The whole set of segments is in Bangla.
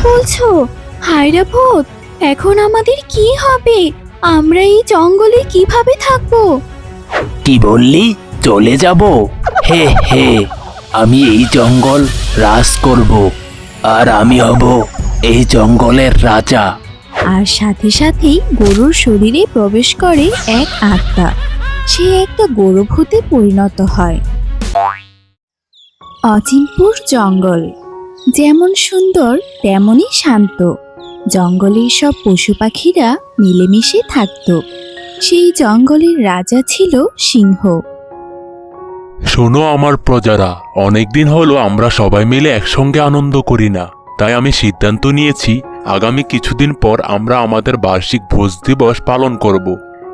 বলছো? হায়রা ভূত, এখন আমাদের কি হবে? আমরা এই জঙ্গলে কিভাবে থাকবো? কি বললি? চলে যাব? হে হে, আমি এই জঙ্গল রাজ করব, আর আমি হব এই জঙ্গলের রাজা। আর সাথে সাথেই গরুর শরীরে প্রবেশ করে এক আত্মা। সে একটা গরু ভূতে পরিণত হয়। অচিনপুর জঙ্গল যেমন সুন্দর তেমনই শান্ত। জঙ্গলের সব পশু পাখিরা মিলেমিশে থাকত। সেই জঙ্গলের রাজা ছিল সিংহ। শোনো আমার প্রজারা, অনেকদিন হলো আমরা সবাই মিলে একসঙ্গে আনন্দ করি না। তাই আমি সিদ্ধান্ত নিয়েছি, আগামী কিছুদিন পর আমরা আমাদের বার্ষিক ভোজ দিবস পালন করব।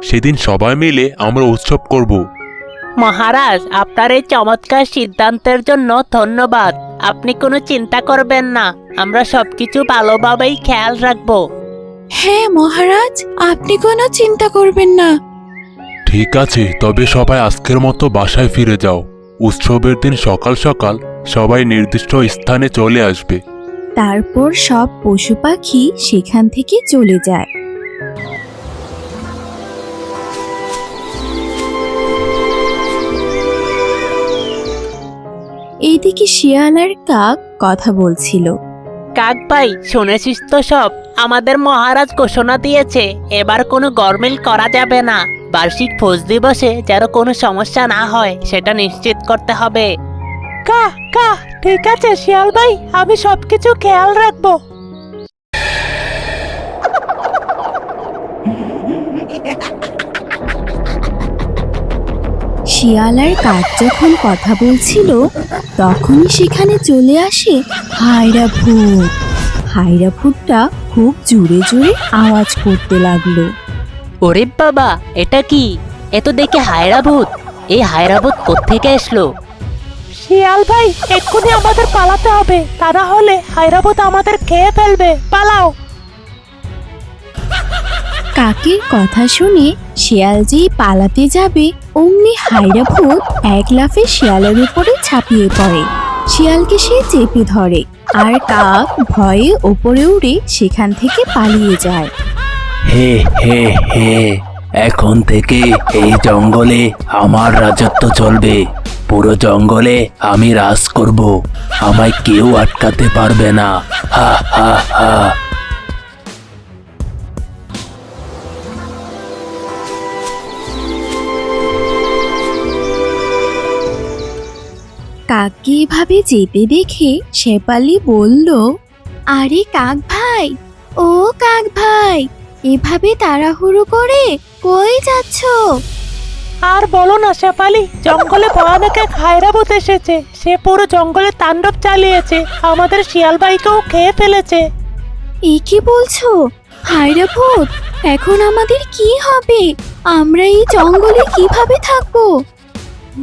সেদিন সবাই মিলে আমরা উৎসব করব। মহারাজ, আপনার এই চমৎকার সিদ্ধান্তের জন্য ধন্যবাদ। আপনি কোনো চিন্তা করবেন না, আমরা সবকিছু ভালোভাবেই খেয়াল রাখবো। হ্যাঁ মহারাজ, আপনি কোনো চিন্তা করবেন না। ঠিক আছে, তবে সবাই আজকের মতো বাসায় ফিরে যাও। উৎসবের দিন সকাল সকাল সবাই নির্দিষ্ট স্থানে চলে আসবে। তারপর সব পশু পাখি সেখান থেকে চলে যায়। এইদিকে শিয়াল আর কাক কথা বলছিল। কাক ভাই, শুনেছিস তো সব? আমাদের মহারাজ ঘোষণা দিয়েছে এবার কোনো গরমিল করা যাবে না। বার্ষিক ভোজ দিবসে যেন কোনো সমস্যা না হয় সেটা নিশ্চিত করতে হবে। ঠিক আছে শিয়াল ভাই, আমি সবকিছু খেয়াল রাখবো। শিয়াল আর কাক যখন কথা বলছিল তখনই সেখানে চলে আসে হায়রা ভূত। হায়রা ভূতটা খুব জোরে জোরে আওয়াজ করতে লাগলো। ওরে বাবা, এটা কি? এ তো দেখে হায়রা ভূত। এই হায়রা ভূত কোত্থেকে আসলো? শিয়াল ভাই, এক্ষুনি আমাদের পালাতে হবে, তা না হলে হায়রা ভূত আমাদের খেয়ে ফেলবে। পালাও। কাকের কথা শুনে শিয়াল যেই পালাতে যাবে অমনি হায়রা ভূত এক লাফে শিয়ালের উপরে ঝাঁপিয়ে পড়ে। শিয়ালকে সে চেপে ধরে আর কাক ভয়ে ওপরে উড়ে সেখান থেকে পালিয়ে যায়। হে হে হে, এখন থেকে এই জঙ্গলে আমার রাজত্ব চলবে। পুরো জঙ্গলে আমি রাজ করব, আমায় কেউ আটকাতে পারবে না। হা হা হা। কাককে এভাবে যেতে দেখে শেফালি বলল, আরে কাক ভাই, ও কাক ভাই, এভাবে তাড়াহুড়ো করে কই যাচ্ছ? আর বলো না শেফালি, জঙ্গলে ভয়ানক এক হায়রা ভূত এসেছে। সে পুরো জঙ্গলে তাণ্ডব চালিয়েছে, আমাদের শিয়াল ভাইকেও খেয়ে ফেলেছে। এ কি বলছো? হায়রা ভূত, এখন আমাদের কি হবে? আমরা এই জঙ্গলে কিভাবে থাকবো?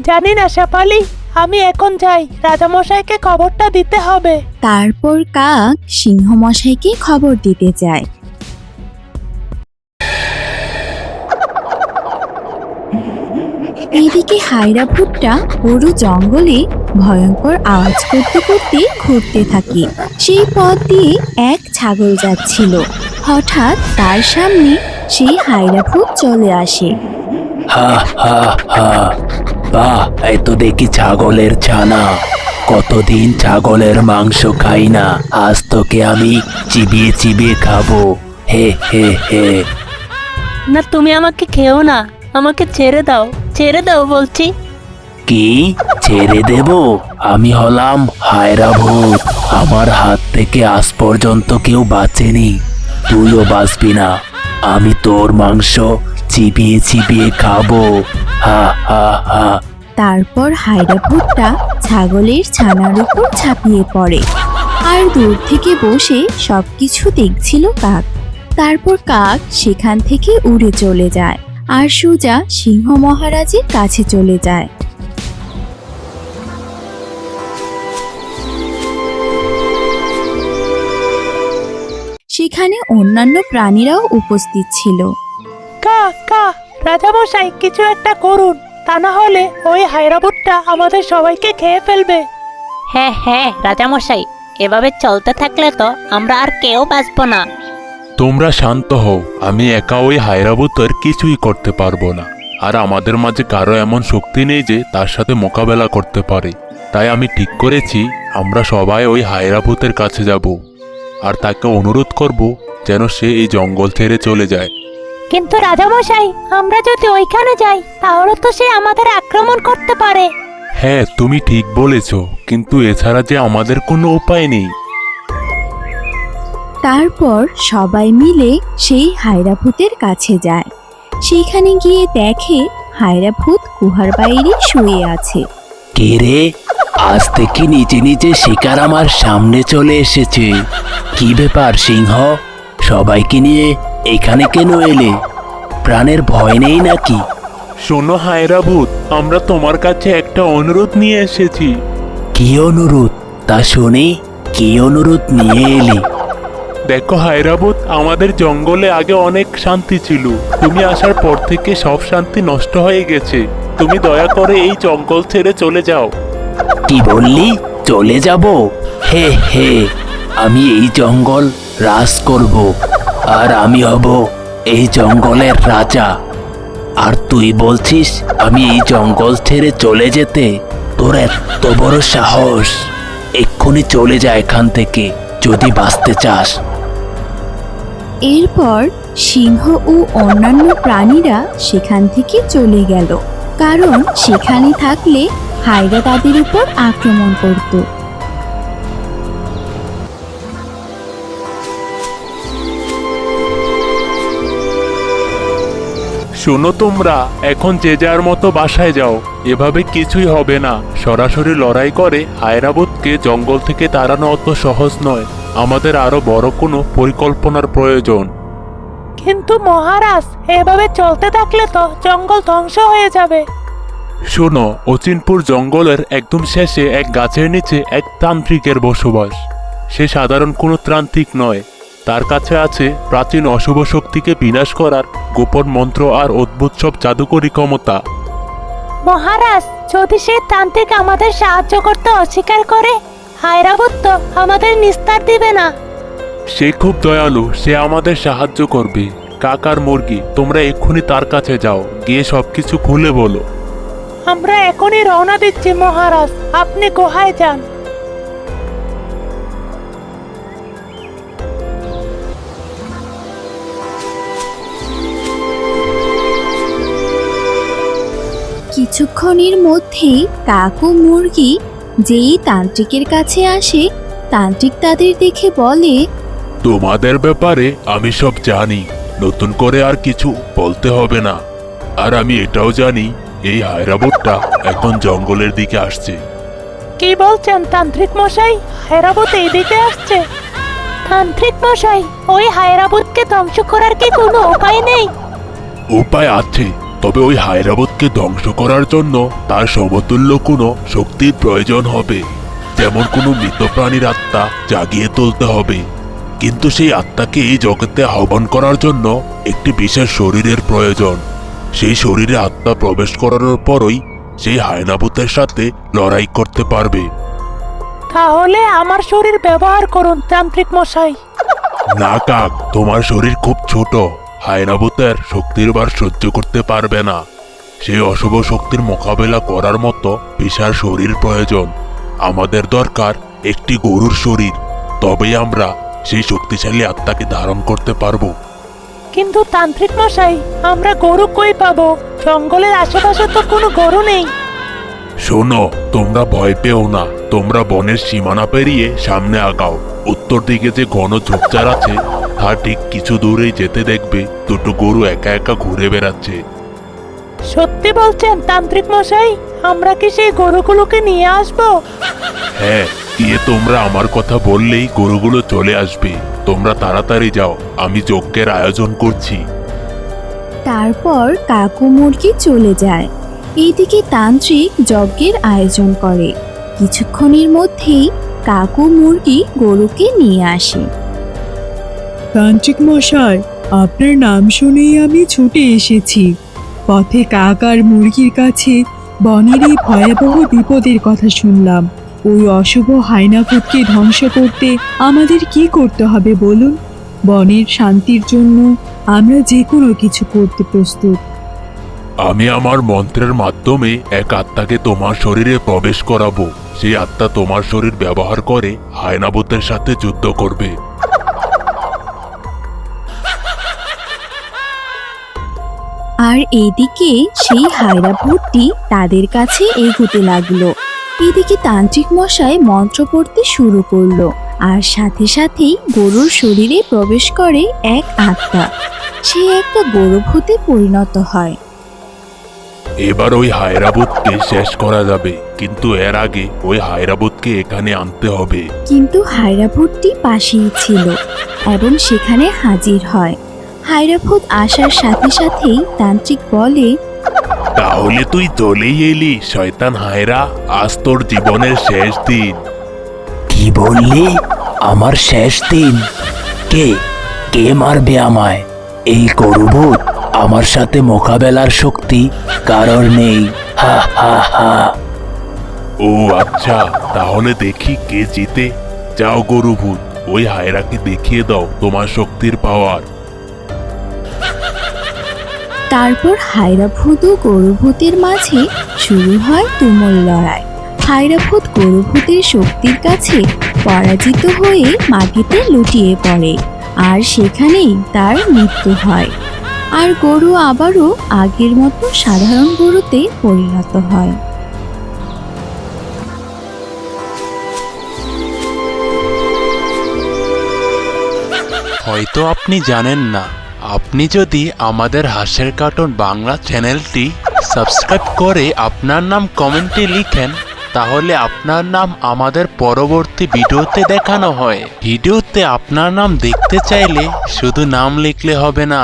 জানি না শেফালি, আমি এখন যাই, রাজামশাইকে খবরটা দিতে হবে। তারপর কাক সিংহ মশাইকে খবর দিতে যায়। এদিকে হায়রা ভূতটা পুরো জঙ্গলে ভয়ঙ্কর আওয়াজ করতে করতে ঘুরতে থাকে। সেই পথ দিয়ে এক ছাগল যাচ্ছিল। হঠাৎ তার সামনে সেই হায়রা ভূত চলে আসে। হা হা হা। বাহ, এই তো দেখি ছাগলের ছানা। কতদিন ছাগলের মাংস খাই না, আজ তোকে আমি চিবিয়ে চিবিয়ে খাবো। হে হে হে। না, তুমি আমাকে খেও না, আমাকে ছেড়ে দাও, ছেড়ে দাও বলছি। কি ছেড়ে দেব? আমি হলাম হায়রা ভূত, আমার হাত থেকে আজ পর্যন্ত কেউ বাঁচেনি, তুইও বাঁচবি না। আমি তোর মাংস চিবিয়ে চিবিয়ে খাবো। হা হা হা। তারপর হায়রা ভূতটা ছাগলের ছানার উপর ঝাঁপিয়ে পড়ে আর দূর থেকে বসে সবকিছু দেখছিল কাক। তারপর কাক সেখান থেকে উড়ে চলে যায় আর সুজা সিংহ মহারাজের কাছে চলে যায়। সেখানে অন্যান্য প্রাণীরাও উপস্থিত ছিল। রাজামশাই, কিছু একটা করুন, তা না হলে ওই হায়রা ভূতটা আমাদের সবাইকে খেয়ে ফেলবে। হ্যাঁ হ্যাঁ রাজামশাই, এভাবে চলতে থাকলে তো আমরা আর কেউ বাঁচবো না। তোমরা শান্ত হও, আমি একা ওই হায়রাবুতের কিছুই করতে পারবো না। আর আমাদের মাঝে কারো এমন শক্তি নেই যে তার সাথে মোকাবেলা করতে পারে। তাই আমি ঠিক করেছি আমরা সবাই ওই হায়রাবুতের কাছে যাব আর তাকে অনুরোধ করব যেন সে এই জঙ্গল ছেড়ে চলে যায়। কিন্তু রাজামশাই, আমরা যদি ওইখানে যাই তাহলে তো সে আমাদের আক্রমণ করতে পারে। হ্যাঁ, তুমি ঠিক বলেছ, কিন্তু এছাড়া যে আমাদের কোনো উপায় নেই। তারপর সবাই মিলে সেই হায়রাভূতের কাছে যায়। সেখানে গিয়ে দেখে হায়রাভূত গুহার বাইরে শুয়ে আছে। কে রে, আজ থেকে নিজে নিজে শিকার আমার সামনে চলে এসেছে। কি ব্যাপার সিংহ, সবাইকে নিয়ে এখানে কেন এলে? প্রাণের ভয় নেই নাকি? শোনো হায়রাভূত, আমরা তোমার কাছে একটা অনুরোধ নিয়ে এসেছি। কি অনুরোধ তা শুনি, কি অনুরোধ নিয়ে এলি? দেখো হায়রাভূত, আমাদের জঙ্গলে আগে অনেক শান্তি ছিল। তুমি আসার পর থেকে সব শান্তি নষ্ট হয়ে গেছে। তুমি দয়া করে এই জঙ্গল ছেড়ে চলে যাও। কি বললি? চলে যাব? হে হে, আমি এই জঙ্গল রাজ করব আর আমি হব এই জঙ্গলের রাজা। আর তুই বলছিস আমি এই জঙ্গল ছেড়ে চলে যেতে? তোর এত বড় সাহস! এক্ষুনি চলে যা এখান থেকে যদি বাঁচতে চাস। এরপর সিংহ ও অন্যান্য প্রাণীরা সেখান থেকে চলে গেল, কারণ সেখানে থাকলে হায়রা তাদের উপর আক্রমণ করত। শোনো তোমরা, এখন যে যার মতো বাসায় যাও। এভাবে কিছুই হবে না। সরাসরি লড়াই করে হায়রাভূতকে জঙ্গল থেকে তাড়ানো অত সহজ নয়। আমাদের আরো বড় কোনো পরিকল্পনার প্রয়োজন। কিন্তু মহারাজ, এভাবে চলতে থাকলে তো জঙ্গল ধ্বংস হয়ে যাবে। শোনো, অচিনপুর জঙ্গলের একদম শেষে এক গাছের নিচে এক তান্ত্রিকের বসবাস। সে সাধারণ কোনো তান্ত্রিক নয়। তার কাছে আছে প্রাচীন অশুভ শক্তিকে বিনাশ করার গোপন মন্ত্র আর অদ্ভুত সব জাদুকরী ক্ষমতা। মহারাজ, যদি সেই তান্ত্রিক আমাদের সাহায্য করতে অস্বীকার করে, হায়রাভূত তো আমাদের নিস্তার দিবে না। সে খুব দয়ালু, সে আমাদের সাহায্য করবে। কাক আর মুরগি, তোমরা এক্ষুনি তার কাছে যাও, গিয়ে সবকিছু খুলে বলো। আমরা এখনই রওনা দিচ্ছি মহারাজ, আপনি গুহায় যান। কিছুক্ষণের মধ্যেই কাক ও মুরগি যেই তান্ত্রিকের কাছে আসে, তান্ত্রিক তাদের দেখে বলে, তোমাদের ব্যাপারে আমি সব জানি, নতুন করে আর কিছু বলতে হবে না। আর আমি এটাও জানি এই হায়রাভূতটা এখন জঙ্গলের দিকে আসছে। কি বলছেন তান্ত্রিক মশাই? হায়রাভূত এইদিকে আসছে? তান্ত্রিক মশাই, ওই হায়রাভূতকে ধ্বংস করার কি কোনো উপায় নেই? উপায় আছে, তবে ওই হায়রাভূতকে ধ্বংস করার জন্য তার সমতুল্য কোনো শক্তির প্রয়োজন হবে। যেমন কোনো মৃত প্রাণীর আত্মা জাগিয়ে তুলতে হবে। কিন্তু সেই আত্মাকে এই জগতে আহ্বান করার জন্য একটি বিশেষ শরীরের প্রয়োজন। সেই শরীরে আত্মা প্রবেশ করানোর পরই সেই হায়রাভূতের সাথে লড়াই করতে পারবে। তাহলে আমার শরীর ব্যবহার করুন তান্ত্রিক মশাই। না কাক, তোমার শরীর খুব ছোট, হায়রাভূতের শক্তির ভার সহ্য করতে পারবে না। সেই অশুভ শক্তির মোকাবেলা করার মতো বিশাল শরীর প্রয়োজন। আমাদের দরকার একটি গরুর শরীর, তবেই আমরা সেই শক্তিশালী আত্মাকে ধারণ করতে পারবো। কিন্তু তান্ত্রিক মশাই, আমরা গরু কই পাবো? জঙ্গলের আশেপাশে তো কোনো গরু নেই। শোনো, তোমরা ভয় পেও না। তোমরা বনের সীমানা পেরিয়ে সামনে আগাও। উত্তর দিকে যে ঘন ঝোপঝাড় আছে তার ঠিক কিছু দূরেই যেতে দেখবে দুটো গরু একা একা ঘুরে বেড়াচ্ছে। সত্যি বলছেন তান্ত্রিক মশাই? আমরা কি সেই গরুগুলোকে নিয়ে আসবো? হ্যাঁ, গিয়ে তোমরা আমার কথা বললেই গরুগুলো চলে আসবে। তোমরা তাড়াতাড়ি যাও, আমি যজ্ঞের আয়োজন করছি। তারপর কাক ও মুরগি চলে যায়। এইদিকে তান্ত্রিক যজ্ঞের আয়োজন করে। কিছুক্ষণের মধ্যেই কাক ও মুরগি গরুকে নিয়ে আসে। তান্ত্রিক মশাই, আপনার নাম শুনেই আমি ছুটে এসেছি। পথে কাক আর মুরগির কাছে বনের এই ভয়াবহ বিপদের কথা শুনলাম। ওই অশুভ হায়নাভূতকে ধ্বংস করতে আমাদের কি করতে হবে বলুন? বনের শান্তির জন্য আমরা যে কোনো কিছু করতে প্রস্তুত। আমি আমার মন্ত্রের মাধ্যমে এক আত্মাকে তোমার শরীরে প্রবেশ করাবো। সেই আত্মা তোমার শরীর ব্যবহার করে হায়নাভূতের সাথে যুদ্ধ করবে। আর এইদিকে সেই হায়রা ভূতটি তাদের কাছে এগোতে লাগলো। এদিকে তান্ত্রিক মশাই মন্ত্র পড়তে শুরু করলো, আর সাথে সাথেই গরুর শরীরে প্রবেশ করে এক আত্মা। সে একটা গরু ভূতে পরিণত হয়। এবার ওই হায়রাভূতকে শেষ করা যাবে, কিন্তু এর আগে ওই হায়রাভূতকে এখানে আনতে হবে। কিন্তু হায়রা ভূতটি পাশেই ছিল এবং সেখানে হাজির হয়। হায়রা ভূত আসার সাথে সাথেই তান্ত্রিক বলে, তাহলে তুই চলেই এলি শয়তান হায়রা, আজ তোর জীবনের শেষ দিন। কি বললি? আমার শেষ দিন? কে কে মারবে আমায়? এই গরুভূত? আমার সাথে মোকাবেলার শক্তি কারোর নেই। হা হা হা। ও আচ্ছা, তাহলে দেখি কে জিতে। যাও গরুভূত, ওই হায়রাকে দেখিয়ে দাও তোমার শক্তির পাওয়ার। তারপর হায়রা ভূত ও গরুভূতের মাঝে শুরু হয় তুমুল লড়াই। হায়রা ভূত গরুভূতের শক্তির কাছে পরাজিত হয়ে মাটিতে লুটিয়ে পড়ে, আর সেখানেই তার মৃত্যু হয়। আর গরু আবারও আগের মতো সাধারণ গরুতে পরিণত হয়। হয়তো আপনি জানেন না, আপনি যদি আমাদের হাসির কার্টুন বাংলা চ্যানেলটি সাবস্ক্রাইব করে আপনার নাম কমেন্টে লিখেন, তাহলে আপনার নাম আমাদের পরবর্তী ভিডিওতে দেখানো হয়। ভিডিওতে আপনার নাম দেখতে চাইলে শুধু নাম লিখলে হবে না,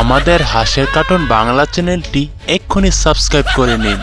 আমাদের হাসির কার্টুন বাংলা চ্যানেলটি এক্ষুনি সাবস্ক্রাইব করে নিন।